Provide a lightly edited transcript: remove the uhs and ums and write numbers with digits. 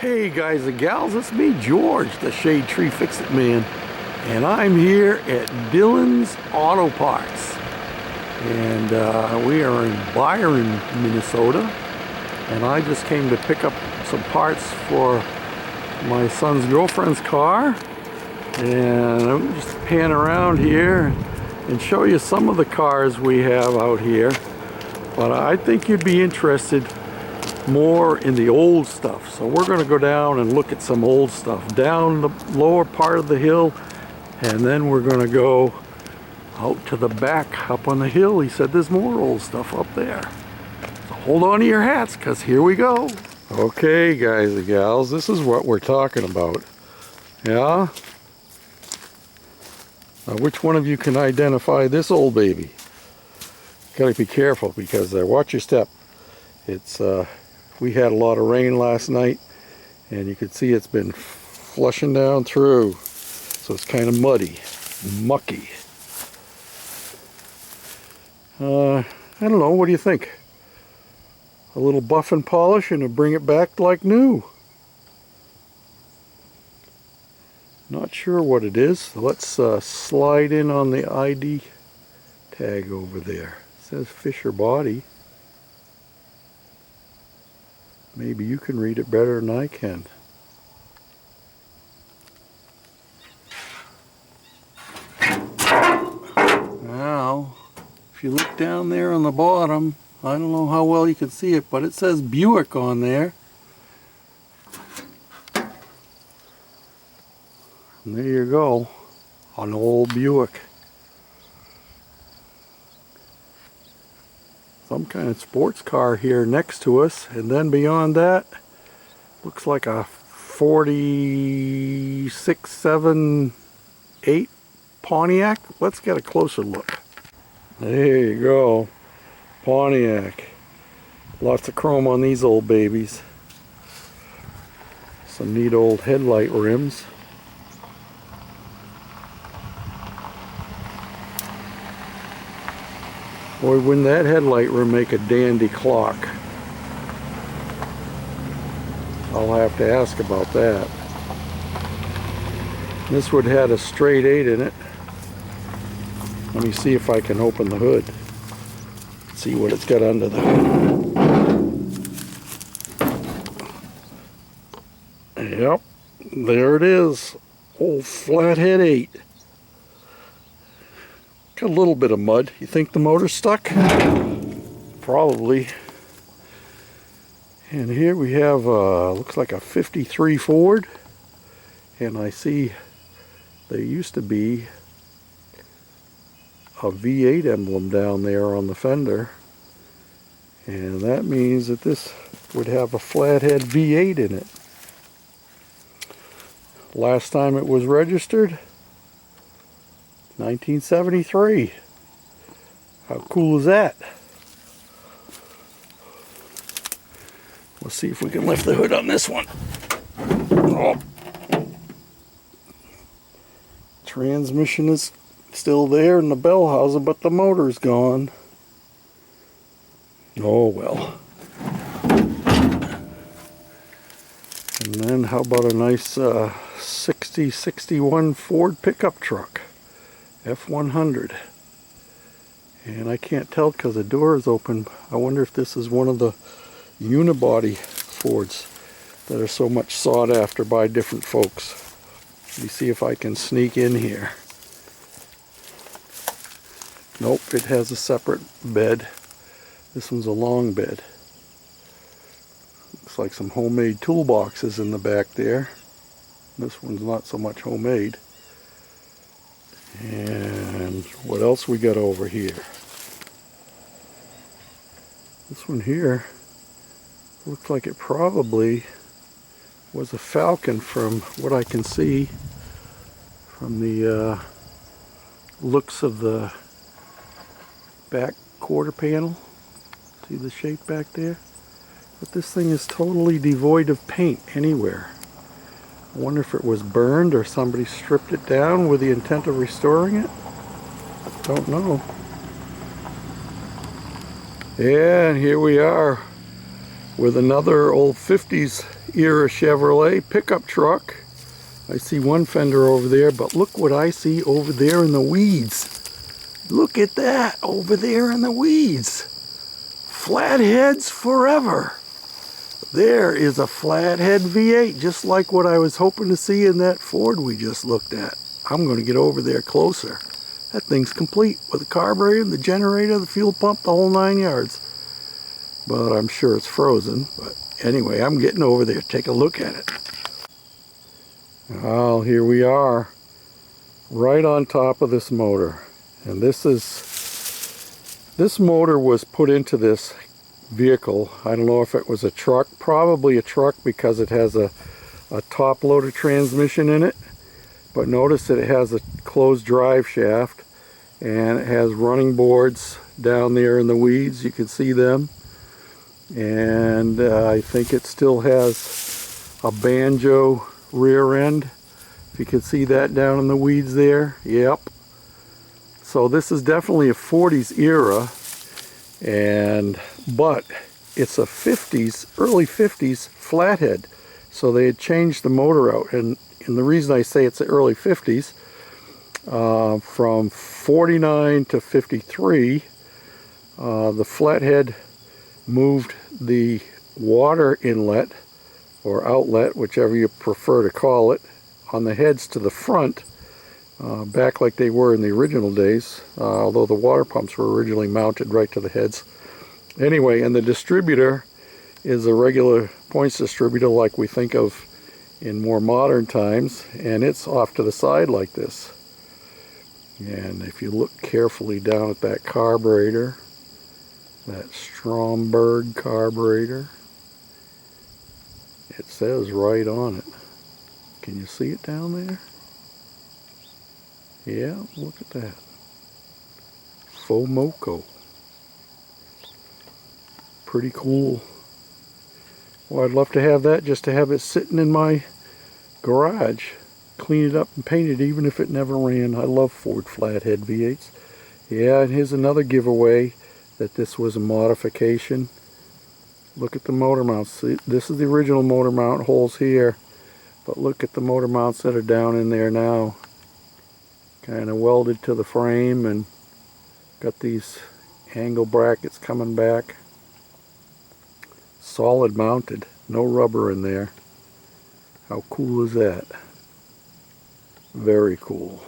Hey guys and gals, it's me, George, the Shade Tree Fix-It Man, and I'm here at Dillon's Auto Parts, and we are in Byron, Minnesota, and I just came to pick up some parts for my son's girlfriend's car, and I'm just pan around here and show you some of the cars we have out here, but I think you'd be interested more in the old stuff. So we're going to go down and look at some old stuff down the lower part of the hill, and then we're going to go out to the back up on the hill. He said there's more old stuff up there. So hold on to your hats, because here we go. Okay guys and gals, this is what we're talking about. Yeah? Now which one of you can identify this old baby? Gotta be careful, because watch your step. It's we had a lot of rain last night, and you can see it's been flushing down through, so it's kind of muddy, mucky. I don't know, what do you think? A little buff and polish and to bring it back like new. Not sure what it is. So let's slide in on the ID tag over there. It says Fisher Body. Maybe you can read it better than I can. Now, if you look down there on the bottom, I don't know how well you can see it, but it says Buick on there. And there you go, an old Buick. Some kind of sports car here next to us, and then beyond that looks like a 46, 7, 8 Pontiac. Let's get a closer look. There you go, Pontiac. Lots of chrome on these old babies. Some neat old headlight rims. Boy, wouldn't that headlight rim make a dandy clock? I'll have to ask about that. This would have a straight 8 in it. Let me see if I can open the hood. See what it's got under the hood. Yep, there it is. Old Flathead 8. Got a little bit of mud. You think the motor's stuck? Probably. And here we have looks like a 53 Ford, and I see there used to be a V8 emblem down there on the fender, and that means that this would have a Flathead V8 in it. Last time it was registered, 1973. How cool is that? Let's see if we can lift the hood on this one. Oh. Transmission is still there in the bell housing, but the motor's gone. Oh well. And then how about a nice 61 Ford pickup truck. F100, and I can't tell because the door is open. I wonder if this is one of the unibody Fords that are so much sought after by different folks. Let me see if I can sneak in here. Nope, it has a separate bed. This one's a long bed. Looks like some homemade toolboxes in the back there. This one's not so much homemade. And what else we got over here? This one here looks like it probably was a Falcon, from what I can see from the looks of the back quarter panel. See the shape back there? But this thing is totally devoid of paint anywhere. I wonder if it was burned or somebody stripped it down with the intent of restoring it. Don't know. Yeah, and here we are with another old 50s era Chevrolet pickup truck. I see one fender over there, but look what I see over there in the weeds. Look at that over there in the weeds. Flatheads forever. There is a Flathead V8, just like what I was hoping to see in that Ford we just looked at. I'm going to get over there closer. That thing's complete with the carburetor, the generator, the fuel pump, the whole 9 yards. But I'm sure it's frozen. But anyway, I'm getting over there. Take a look at it. Well, here we are, right on top of this motor. And this motor was put into this vehicle. I don't know if it was a truck, probably a truck because it has a top loader transmission in it. But notice that it has a closed drive shaft and it has running boards down there in the weeds. You can see them. And I think it still has a banjo rear end. If you can see that down in the weeds there. Yep. So this is definitely a 40s era, but it's a 50s, early 50s Flathead. So they had changed the motor out, and the reason I say it's the early 50s, from 49 to 53, the Flathead moved the water inlet or outlet, whichever you prefer to call it, on the heads to the front, back like they were in the original days, although the water pumps were originally mounted right to the heads. Anyway, and the distributor is a regular points distributor like we think of in more modern times, and it's off to the side like this. And if you look carefully down at that carburetor, that Stromberg carburetor, it says right on it. Can you see it down there? Yeah, look at that. Fomoco. Pretty cool. Well, I'd love to have that, just to have it sitting in my garage. Clean it up and paint it even if it never ran. I love Ford Flathead V8s. Yeah, and here's another giveaway that this was a modification. Look at the motor mounts. See, this is the original motor mount holes here, but look at the motor mounts that are down in there now. Kind of welded to the frame and got these angle brackets coming back. Solid mounted, no rubber in there. How cool is that? Very cool.